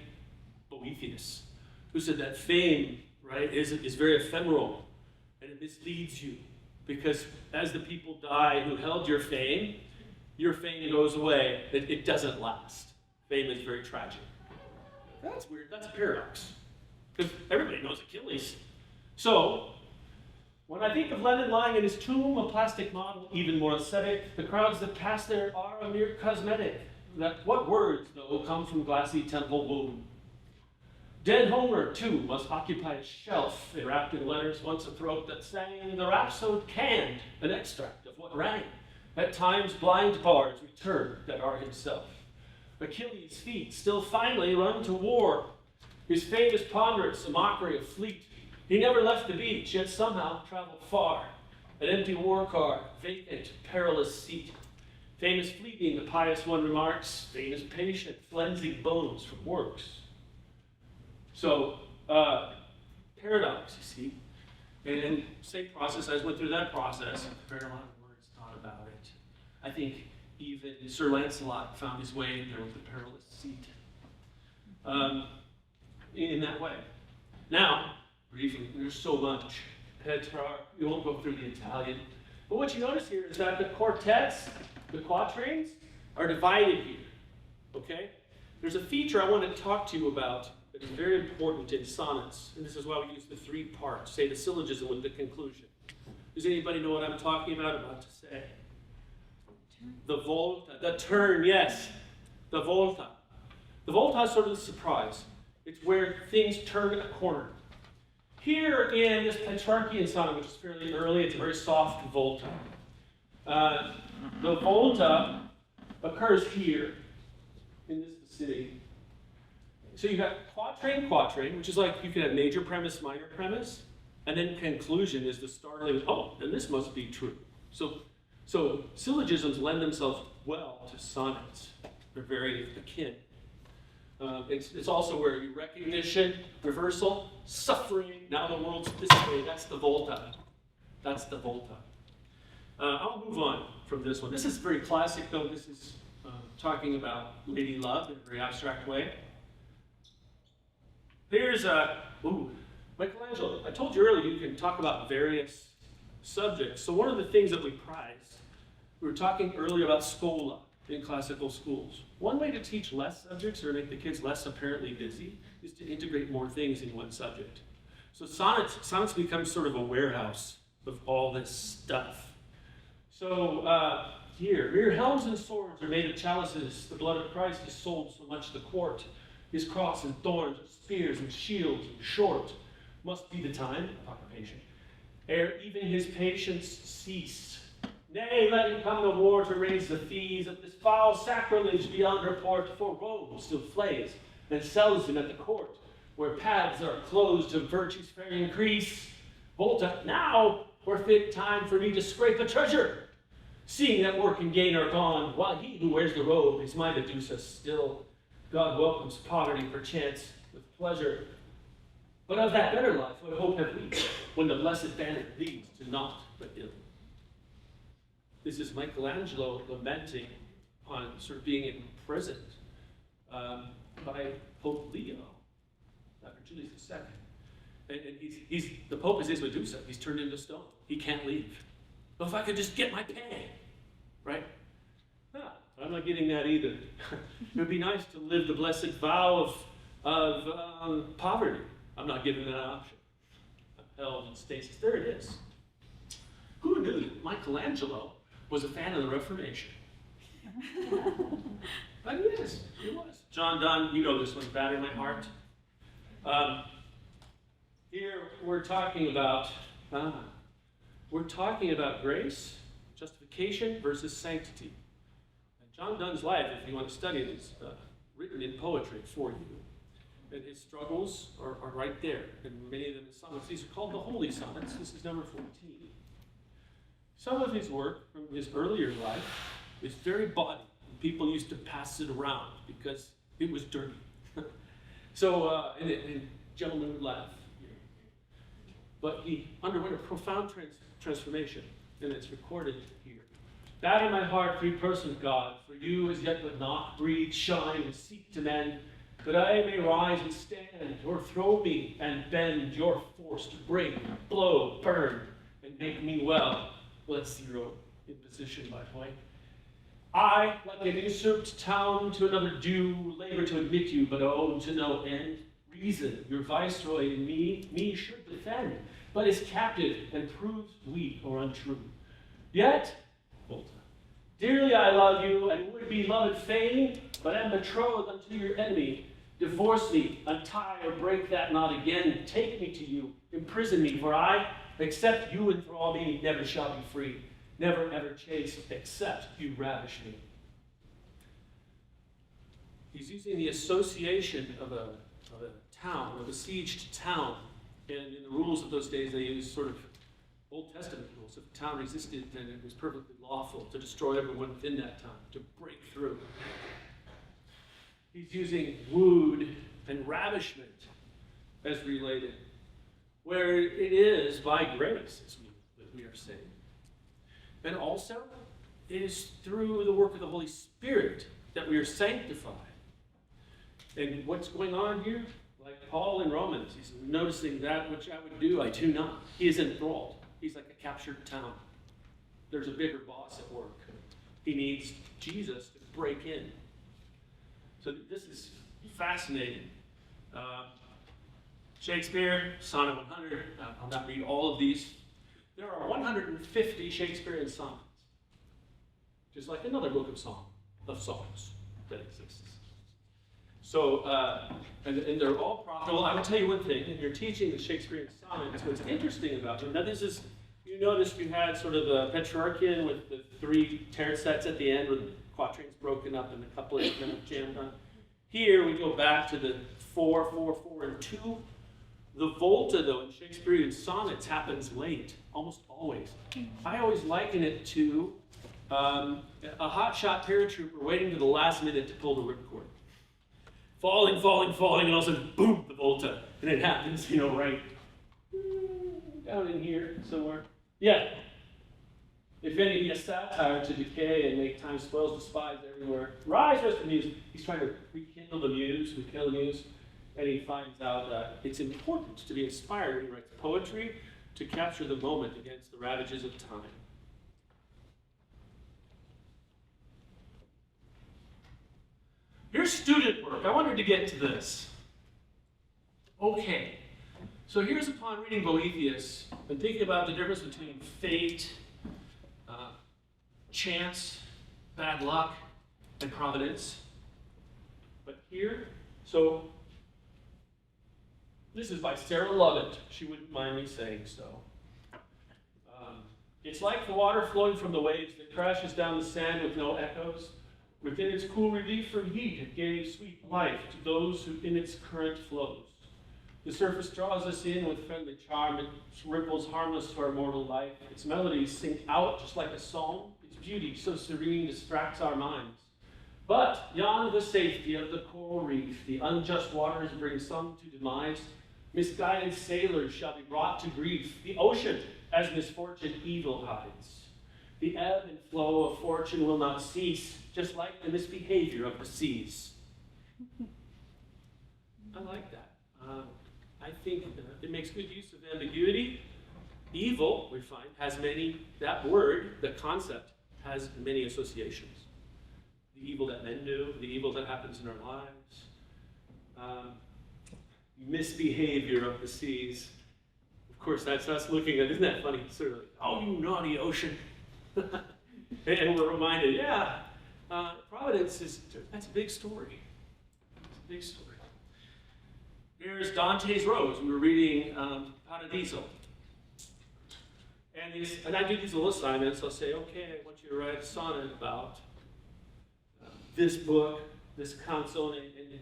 Boethius, who said that fame, right, is very ephemeral and it misleads you because as the people die who held your fame goes away. It doesn't last. Fame is very tragic. That's weird. That's a paradox. Because everybody knows Achilles. So, when I think of Lenin lying in his tomb, a plastic model, even more ascetic, the crowds that pass there are a mere cosmetic. That what words, though, come from glassy temple womb? Dead Homer, too, must occupy a shelf, enwrapped in letters, once a throat that sang, the rhapsode canned, an extract of what rang. At times blind bards return that are himself. Achilles' feet still finally run to war. His fate is ponderous, a mockery of fleet. He never left the beach, yet somehow traveled far. An empty war car, vacant, perilous seat. Famous fleeting, the pious one remarks, famous patient, cleansing bones from works. So, paradox, you see. And same process, I went through that process, prepared a lot of words, thought about it. I think even Sir Lancelot found his way in there with the perilous seat. In that way. Now, briefing, there's so much. Petrarch, we won't go through the Italian. But what you notice here is that the quartets, the quatrains, are divided here. Okay? There's a feature I want to talk to you about that is very important in sonnets. And this is why we use the three parts, say the syllogism with the conclusion. Does anybody know what I'm talking about to say? The volta, the turn, yes. The volta. The volta is sort of the surprise. It's where things turn a corner. Here in this Petrarchian sonnet, which is fairly early, it's a very soft volta. The volta occurs here in this vicinity. So you got quatrain, which is like you can have major premise, minor premise, and then conclusion is the startling, oh, then this must be true. So syllogisms lend themselves well to sonnets. They're very akin. It's also where you recognition, reversal, suffering, now the world's this way. That's the volta. That's the volta. I'll move on from this one. This is very classic, though. This is talking about lady love in a very abstract way. Here's Michelangelo. I told you earlier you can talk about various subjects. So one of the things that we prize, we were talking earlier about scola in classical schools. One way to teach less subjects or make the kids less apparently busy is to integrate more things in one subject. So sonnets become sort of a warehouse of all this stuff. So here, mere helms and swords are made of chalices. The blood of Christ is sold so much the quart. His cross and thorns, spears and shields and short. Must be the time of occupation, ere even his patience cease. Nay, let him come no more to raise the fees of this foul sacrilege beyond report, for Rome still flays and sells him at the court, where paths are closed to virtue's fair increase. Volta, now were fit time for me to scrape a treasure, seeing that work and gain are gone, while he who wears the robe is my Medusa still. God welcomes poverty perchance with pleasure. But of that better life, what hope have we, when the blessed banner leads to naught but ill? This is Michelangelo lamenting on sort of being imprisoned by Pope Leo, after Julius II. And he's the Pope is his Medusa. He's turned into stone. He can't leave. Well, if I could just get my pay, right? I'm not getting that either. It would be nice to live the blessed vow of poverty. I'm not giving that option. I'm held in stasis. There it is. Who knew that Michelangelo was a fan of the Reformation? But he is. He was. John Donne, you know this one, Batter My Heart. Here we're talking about grace, justification versus sanctity. And John Donne's life, if you want to study it, is written in poetry for you. And his struggles are right there. And many of them in sonnets. These are called the Holy Sonnets. This is number 14. Some of his work from his earlier life is very bawdy. People used to pass it around because it was dirty. So, and gentlemen would laugh. But he underwent a profound transformation, and it's recorded here. Batter my heart, free person God, for you as yet but not breathe, shine, and seek to mend, that I may rise and stand, or throw me and bend your force to break, blow, burn, and make me well. Let's zero in position by point. I, like an usurped town to another due, labor to admit you, but own to no end. Reason, your viceroy, and me should defend. but is captive and proves weak or untrue. Yet, dearly I love you, and would be loved fain, but am betrothed unto your enemy. Divorce me, untie or break that knot again. Take me to you, imprison me, for I, except you enthrall me, never shall be free. Never ever chase, except you ravish me. He's using the association of a town, a besieged town. And in the rules of those days, they used sort of Old Testament rules. If a town resisted, then it was perfectly lawful to destroy everyone within that town, to break through. He's using wooed and ravishment as related, where it is by grace that we are saved. And also, it is through the work of the Holy Spirit that we are sanctified. And what's going on here? Like Paul in Romans, he's noticing that which I would do, I do not. He is enthralled. He's like a captured town. There's a bigger boss at work. He needs Jesus to break in. So this is fascinating. Shakespeare, Sonnet 100. I'll not read all of these. There are 150 Shakespearean sonnets, just like another book of songs that exists. So, and they're all profitable. I will tell you one thing, if you're teaching the Shakespearean sonnets, what's interesting about them, now this is, you noticed you had sort of a Petrarchian with the 3 tercets at the end where the quatrains broken up and the couplets kind of jammed on. Here we go back to the 4, 4, 4, and 2. The volta, though, in Shakespearean sonnets happens late, almost always. I always liken it to a hotshot paratrooper waiting to the last minute to pull the ripcord. Falling, falling, falling, and all of a sudden, boom, the volta. And it happens, right down in here somewhere. Yeah. If any be a satire to decay and make time spoils despise everywhere, rise, rest the muse. He's trying to rekindle the muse, and he finds out that it's important to be inspired when he writes poetry to capture the moment against the ravages of time. Here's student work. I wanted to get to this. Okay, so here's upon reading Boethius and thinking about the difference between fate, chance, bad luck, and providence. But here, so this is by Sarah Lovett. She wouldn't mind me saying so. It's like the water flowing from the waves that crashes down the sand with no echoes. Within its cool relief from heat, it gave sweet life to those who in its current flows. The surface draws us in with friendly charm. Its ripples harmless to our mortal life. Its melodies sink out just like a song. Its beauty so serene distracts our minds. But yon the safety of the coral reef, the unjust waters bring some to demise. Misguided sailors shall be brought to grief. The ocean, as misfortune, evil hides. The ebb and flow of fortune will not cease, just like the misbehavior of the seas. I like that. I think it makes good use of ambiguity. Evil, we find, has many, that word, the concept, has many associations. The evil that men do, the evil that happens in our lives, misbehavior of the seas. Of course, that's us looking at, isn't that funny? Sort of like, oh, you naughty ocean. And we're reminded, providence that's a big story. It's a big story. Here's Dante's Rose. We were reading Paradiso. And I do these little assignments. I'll say, okay, I want you to write a sonnet about this book, this canzone in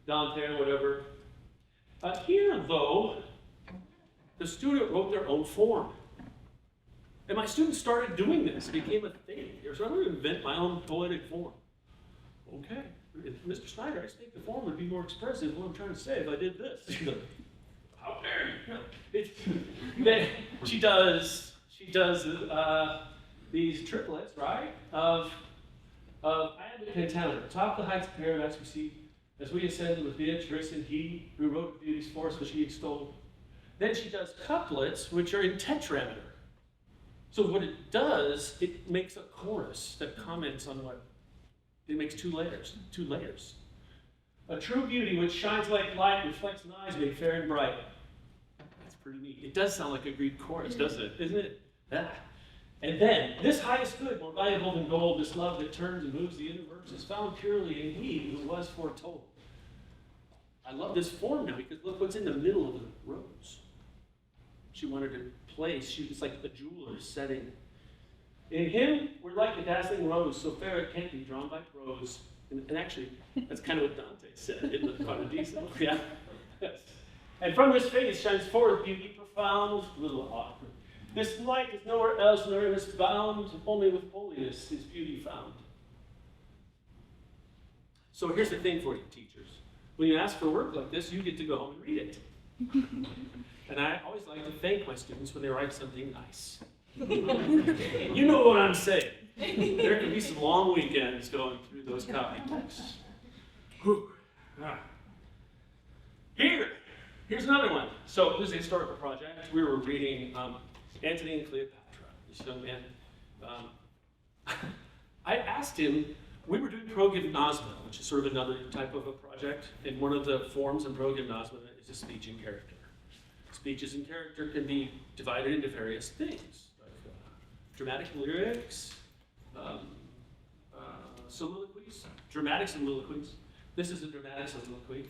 Dante or whatever. Here, though, the student wrote their own form. And my students started doing this. It became a thing. So I'm going to invent my own poetic form. Okay. Mr. Snyder, I think the form would be more expressive what I'm trying to say if I did this. How dare you? She does these triplets, right? Of iambic pentameter. Top of the heights of paradise we see as we ascended with Beatrice and he who wrote the beauty's force which he extolled. Then she does couplets which are in tetrameter. So what it does, it makes a chorus that comments on what it makes two layers. A true beauty which shines like light, reflects in eyes made fair and bright. That's pretty neat. It does sound like a Greek chorus, doesn't it? Isn't it? Yeah. And then, this highest good, more valuable than gold, this love that turns and moves the universe, is found purely in he who was foretold. I love this form now because look what's in the middle of the rose. She wanted to place, it's like a jeweler's setting. In him, we're like a dazzling rose, so fair it can't be drawn by prose. And actually, that's kind of what Dante said in the Paradiso. Yeah. Yes. And from his face shines forth beauty profound, little awkward. This light is nowhere else, nor is bound, only with holiness is beauty found. So here's the thing for you, teachers. When you ask for work like this, you get to go home and read it. And I always like to thank my students when they write something nice. You know what I'm saying. There can be some long weekends going through those copy books. Here's another one. So this is a historical project. We were reading Antony and Cleopatra, this young man. I asked him, we were doing progymnasma, which is sort of another type of a project, and one of the forms in progymnasma is a speech and character. Speeches and character can be divided into various things, like dramatic lyrics, soliloquies, dramatic soliloquies. This is a dramatic soliloquy.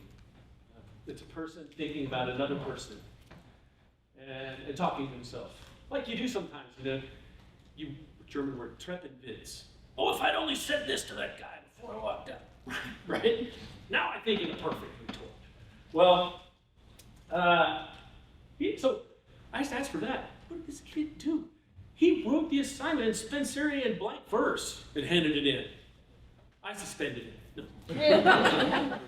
It's a person thinking about another person and talking to himself, like you do sometimes. German word, Treppenwitz. Oh, if I'd only said this to that guy before I walked out, right? Now I think it's perfect retort. Well, so I just asked for that. What did this kid do? He wrote the assignment in Spencerian blank verse and handed it in. I suspended it. No.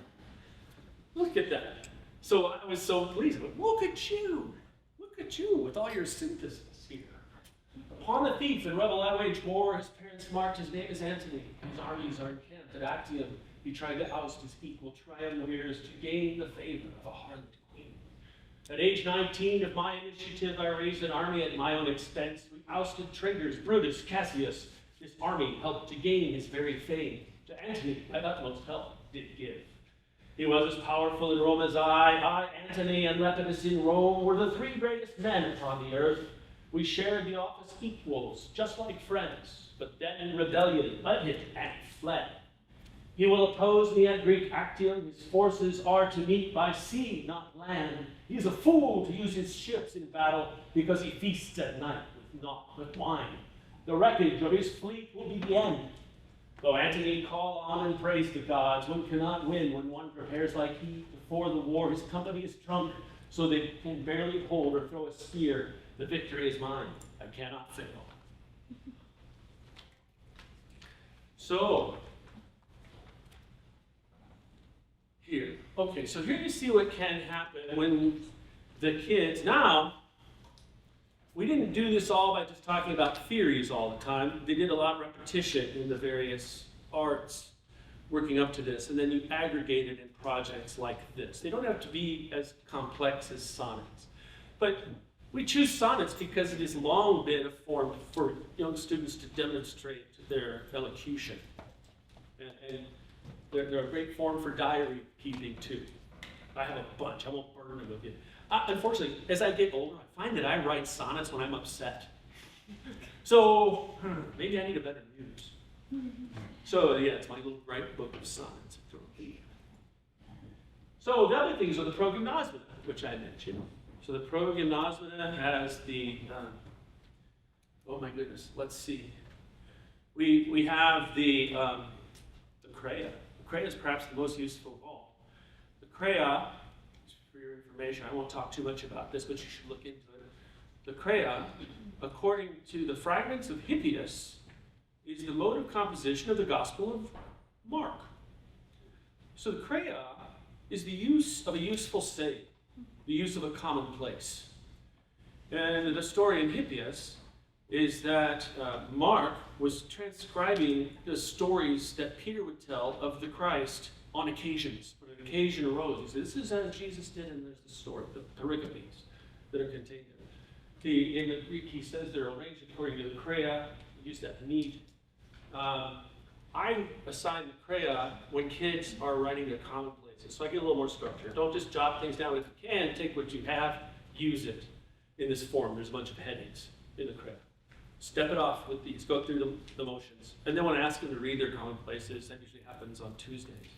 Look at that. So I was so pleased. Look at you with all your synthesis here. Upon the thief and rebel I waged war. His parents marked his name as Antony. His armies are encamped at Actium. He tried to oust his equal triumvirs to gain the favor of a harlot queen. At age 19, of my initiative, I raised an army at my own expense. We ousted traitors, Brutus, Cassius. This army helped to gain his very fame. To Antony, I utmost help did give. He was as powerful in Rome as I, Antony, and Lepidus in Rome were the three greatest men upon the earth. We shared the office equals, just like friends, but then in rebellion led him and fled. He will oppose me at Greek Actium. His forces are to meet by sea, not land. He is a fool to use his ships in battle because he feasts at night with naught but wine. The wreckage of his fleet will be the end. Though Antony call on and praise the gods, one cannot win when one prepares like he. Before the war, his company is drunk, so they can barely hold or throw a spear. The victory is mine. I cannot fail. So, here. Okay, so here you see what can happen when the kids, now, we didn't do this all by just talking about theories all the time. They did a lot of repetition in the various arts working up to this, and then you aggregate it in projects like this. They don't have to be as complex as sonnets. But we choose sonnets because it has long been a form for young students to demonstrate their elocution. And they're a great form for diary keeping too. I have a bunch, I won't burden them with you. Unfortunately, as I get older, I find that I write sonnets when I'm upset. So maybe I need a better muse. So yeah, it's my little bright book of sonnets. So the other things are the progymnasma, which I mentioned. So the progymnasma has the, oh my goodness, let's see. We have the Crea. The Crea is perhaps the most useful of all. The Crea, for your information, I won't talk too much about this, but you should look into it. The Crea, according to the fragments of Hippias, is the mode of composition of the Gospel of Mark. So the Crea is the use of a useful saying, the use of a commonplace. And the story in Hippias is that Mark was transcribing the stories that Peter would tell of the Christ on occasions. When an occasion arose, he said, this is as Jesus did, and there's the story, the pericopes that are contained in it. In the Greek, he says they're arranged according to the Crea. We use that need. I assign the Crea when kids are writing their commonplaces, so I get a little more structure. Don't just jot things down. If you can, take what you have, use it. in this form. There's a bunch of headings in the credit. Step it off with these, go through the motions. And then when I ask them to read their commonplaces, that usually happens on Tuesdays.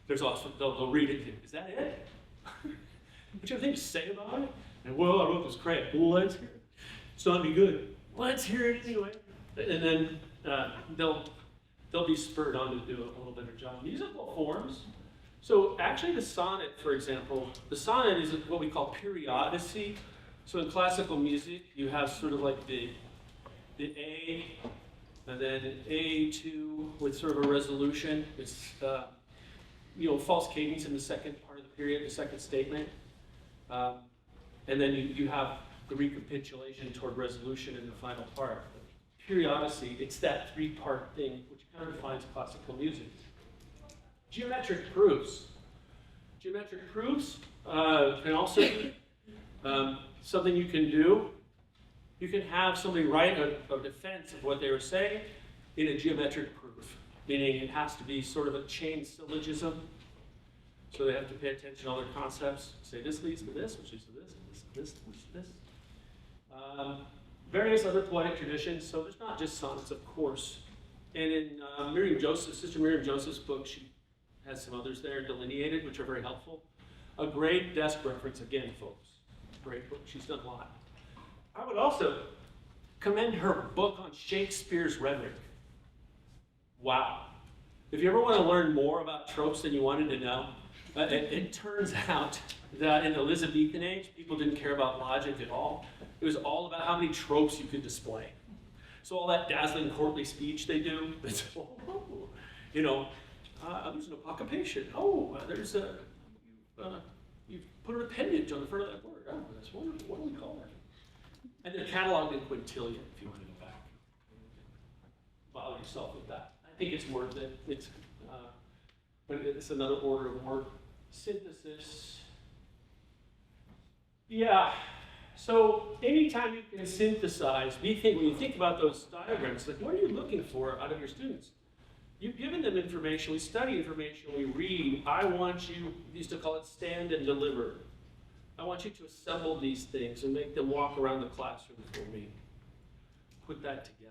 There's also, they'll read it. Is that it? What do you have anything to say about it? And well, I wrote this crap. Well, let's hear it. It's not any good. Let's hear it anyway. And then they'll be spurred on to do a little better job. Musical forms. So actually the sonnet, for example, the sonnet is what we call periodicity. So in classical music, you have sort of like the A, and then an A2 with sort of a resolution. It's false cadence in the second part of the period, the second statement. And then you have the recapitulation toward resolution in the final part. Periodicity, it's that three-part thing which kind of defines classical music. Geometric proofs. Geometric proofs can also be something you can do. You can have somebody write a defense of what they were saying in a geometric proof, meaning it has to be sort of a chain syllogism. So they have to pay attention to all their concepts. Say this leads to this, which leads to this, this leads to this. Various other poetic traditions. So there's not just sonnets, of course. And in Sister Miriam Joseph's book, she has some others there delineated, which are very helpful. A great desk reference, again, folks. Great book. She's done a lot. I would also commend her book on Shakespeare's Rhetoric. Wow. If you ever want to learn more about tropes than you wanted to know, it turns out that in the Elizabethan age, people didn't care about logic at all. It was all about how many tropes you could display. So all that dazzling courtly speech they do, it's, there's an occupation. There's a, you've put an appendage on the front of that word. Oh, that's wonderful. What do we call that? And they're cataloged in quintillion, if you want to go back. Bother yourself with that. I think it's worth it. But it's another order of work. Synthesis. Yeah. So anytime you can synthesize, when you think about those diagrams, like what are you looking for out of your students? You've given them information, we study information, we read. I want you, we used to call it stand and deliver. I want you to assemble these things and make them walk around the classroom for me. Put that together.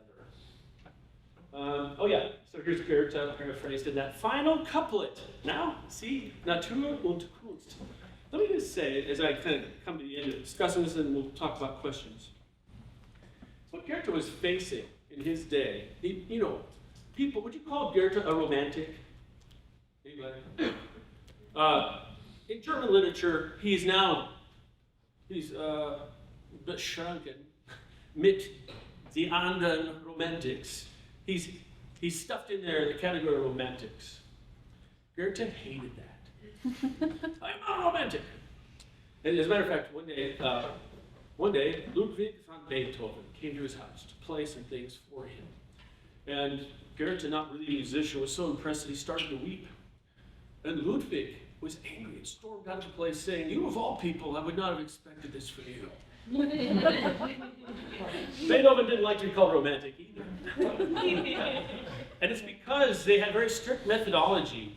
So here's Goethe paraphrased in that final couplet. Now, see, Natur und Kunst. Let me just say, as I kind of come to the end of discussing this, and we'll talk about questions. What Goethe was facing in his day, people, would you call Goethe a romantic? Anybody? In German literature, he's beschränken mit the anderen Romantics. He's stuffed in there in the category of romantics. Goethe hated that. I'm not romantic. And as a matter of fact, one day, Ludwig van Beethoven came to his house to play some things for him. And Goethe, not really a musician, was so impressed that he started to weep. And Ludwig was angry and stormed out of the place saying, "You of all people, I would not have expected this from you." Beethoven didn't like to be called romantic either. And it's because they had very strict methodology.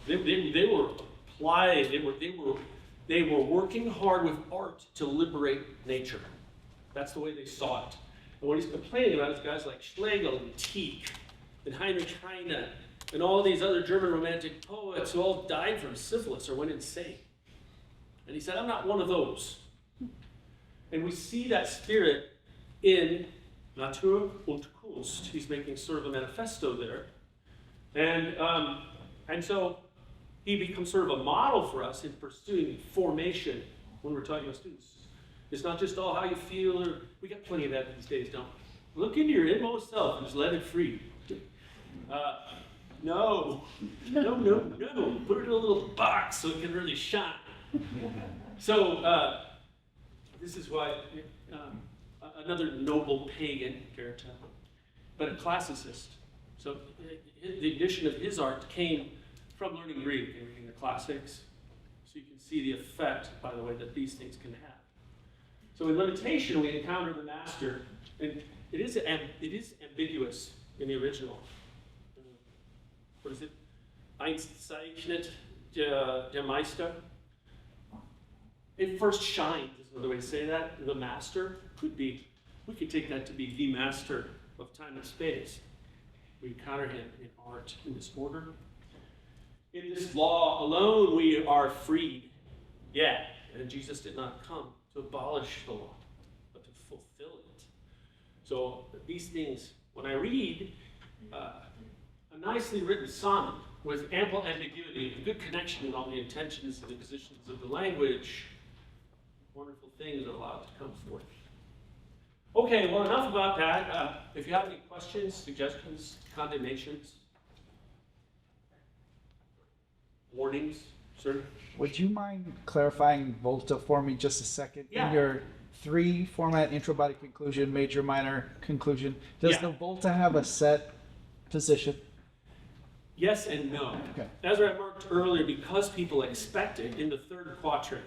They were applied, they were working hard with art to liberate nature. That's the way they saw it. And what he's complaining about is guys like Schlegel and Tieck and Heinrich Heine and all these other German romantic poets who all died from syphilis or went insane. And he said, I'm not one of those. And we see that spirit in Natur und Kunst. He's making sort of a manifesto there. And so he becomes sort of a model for us in pursuing formation when we're talking about students. It's not just all how you feel, or we got plenty of that these days, don't we? Look into your inmost self and just let it free. No. Put it in a little box so it can really shine. So this is why another noble pagan, Goethe, but a classicist. So the ignition of his art came from learning Greek and reading the classics. So you can see the effect, by the way, that these things can have. So in limitation, we encounter the master, and it is ambiguous in the original. What is it? Einzeichnet der Meister. It first shines, is another way to say that. The master could be, we could take that to be the master of time and space. We encounter him in art, in this order. In this law alone we are freed. Yeah, and Jesus did not come to abolish the law, but to fulfill it. So these things, when I read a nicely written sonnet with ample ambiguity and good connection in all the intentions and the positions of the language, wonderful things are allowed to come forth. Okay, well, enough about that. If you have any questions, suggestions, condemnations, warnings, sir? Would you mind clarifying Volta for me just a second? Yeah. In your 3 format, intro, body, conclusion, major, minor, conclusion, does Yeah. the Volta have a set position? Yes and no. Okay. As I remarked earlier, because people expect it in the third quatrain,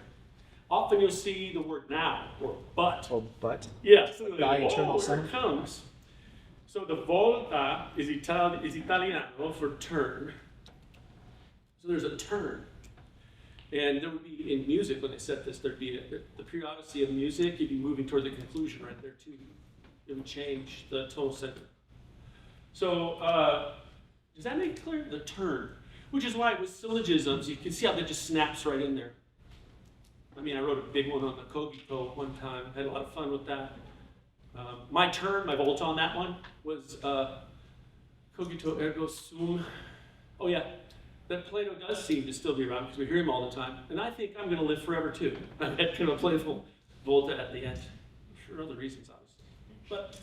often you'll see the word now or but. Oh, but? Yes, so Thy eternal here Son. it comes. So the volta is Italiano for turn. So there's a turn. And there would be, in music, when they set this, there'd be the periodicity of music, you'd be moving toward the conclusion right there too. It would change the tonal center. So, does that make clear? The turn. Which is why with syllogisms, you can see how that just snaps right in there. I mean, I wrote a big one on the cogito one time, had a lot of fun with that. My turn, my volta on that one was cogito ergo sum. Oh yeah, that Plato does seem to still be around because we hear him all the time. And I think I'm going to live forever too. I had kind of a playful volta at the end. For other reasons, obviously. But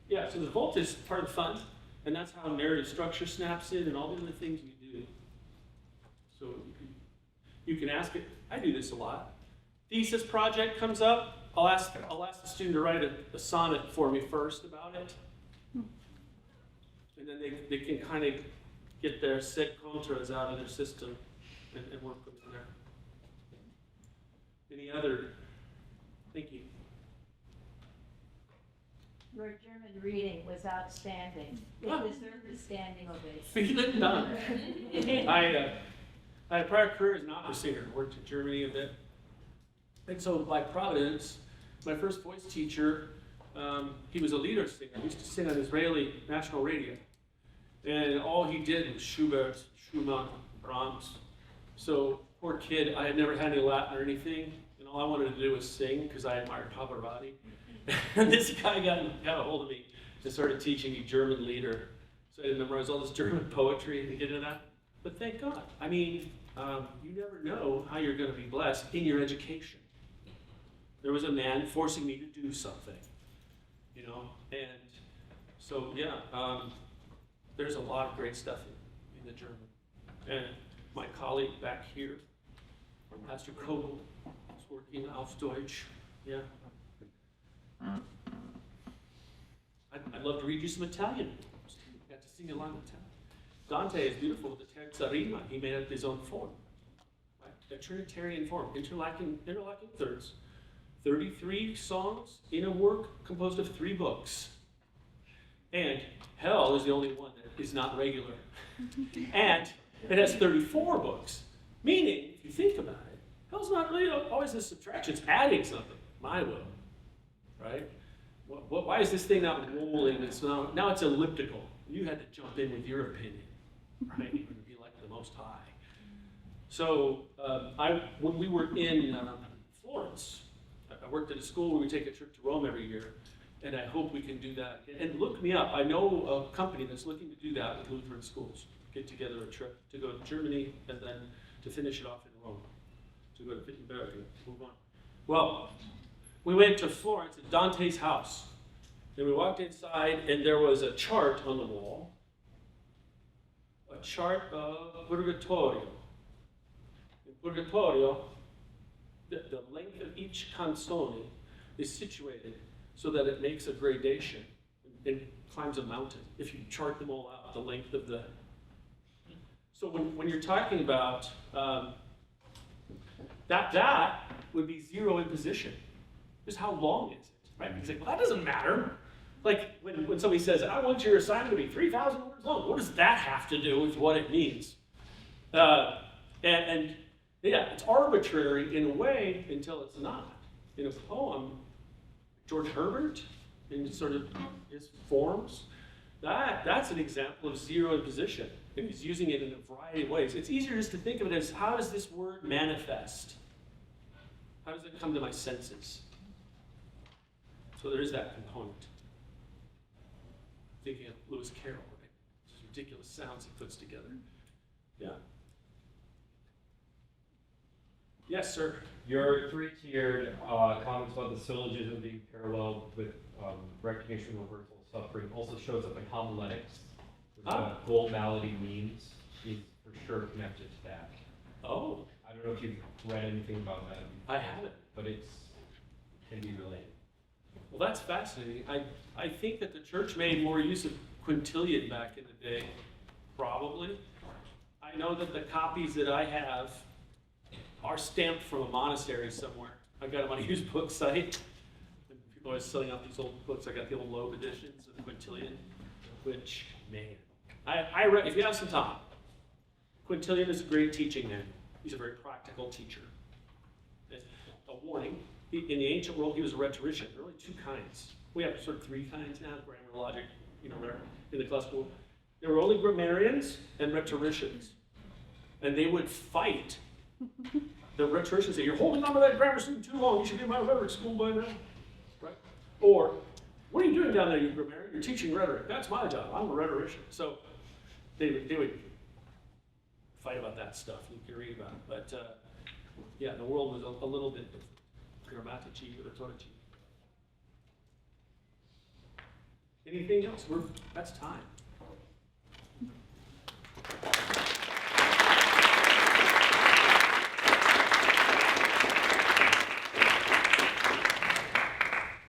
yeah, so the volta is part of the fun. And that's how narrative structure snaps in and all the other things you do. So you can ask it. I do this a lot. Thesis project comes up. I'll ask the student to write a sonnet for me first about it. And then they can kind of get their sed contras out of their system and work them in there. Any other? Thank you. Your German reading was outstanding. It deserved a standing ovation. Feel it done. I had a prior career as an opera singer. Worked in Germany a bit. And so by providence, my first voice teacher, he was a lieder singer. He used to sing on Israeli national radio. And all he did was Schubert, Schumann, Brahms. So poor kid, I had never had any Latin or anything. And all I wanted to do was sing because I admired Pavarotti. And this guy got a hold of me and started teaching me German lieder. So I had to memorize all this German poetry and get into that. But thank God. I mean, you never know how you're going to be blessed in your education. There was a man forcing me to do something, you know, and so yeah, there's a lot of great stuff in the German. And my colleague back here, Pastor Kogel, is working auf Deutsch. Yeah. I'd love to read you some Italian. I got to sing along with Italian. Dante is beautiful with the terza rima. He made up his own form, right? A Trinitarian form, interlocking thirds. 33 songs in a work composed of 3 books. And Hell is the only one that is not regular. And it has 34 books. Meaning, if you think about it, Hell's not really always a subtraction, it's adding something. My will. Right? Why is this thing not rolling? Now it's elliptical. You had to jump in with your opinion, right? You would be like the Most High. So when we were in Florence, I worked at a school where we take a trip to Rome every year, and I hope we can do that. And look me up. I know a company that's looking to do that with Lutheran schools. Get together a trip to go to Germany and then to finish it off in Rome, to go to Wittenberg and move on. Well, we went to Florence at Dante's house. And we walked inside, and there was a chart on the wall. A chart of Purgatorio. In Purgatorio, the length of each canzone is situated so that it makes a gradation and climbs a mountain. If you chart them all out, the length of the... So when you're talking about that would be 0 in position. Just how long is it, right? Because like, well, that doesn't matter. Like when somebody says, I want your assignment to be 3,000 words long, what does that have to do with what it means? And Yeah, it's arbitrary in a way until it's not. In a poem, George Herbert, in sort of his forms, that's an example of zero imposition. And he's using it in a variety of ways. It's easier just to think of it as, how does this word manifest? How does it come to my senses? So there is that component. Thinking of Lewis Carroll, right? Those ridiculous sounds he puts together. Yeah. Yes, sir. Your three-tiered comments about the syllogism being paralleled with recognition, reversal, suffering also shows up in homiletics. What gold malady means is for sure connected to that. Oh, I don't know if you've read anything about that. I haven't. But it can be related. Well, that's fascinating. I think that the church made more use of quintillion back in the day, probably. I know that the copies that I have are stamped from a monastery somewhere. I got them on a used book site. And people are always selling out these old books. I got the old Loeb editions of the quintillion, which, man, I read, if you have some time, Quintilian is a great teaching man. He's a very practical teacher. And a warning, in the ancient world, he was a rhetorician. There are only two kinds. We have sort of three kinds now, grammar, logic, in the classical. There were only grammarians and rhetoricians. And they would fight. The rhetoricians say, you're holding on to that grammar student too long. You should be in my rhetoric school by now. Right? Or, what are you doing down there, you grammarian? You're teaching rhetoric. That's my job. I'm a rhetorician. So they would fight about that stuff. You can read about it. But yeah, the world was a little bit grammatici, rhetorici. Anything else? That's time.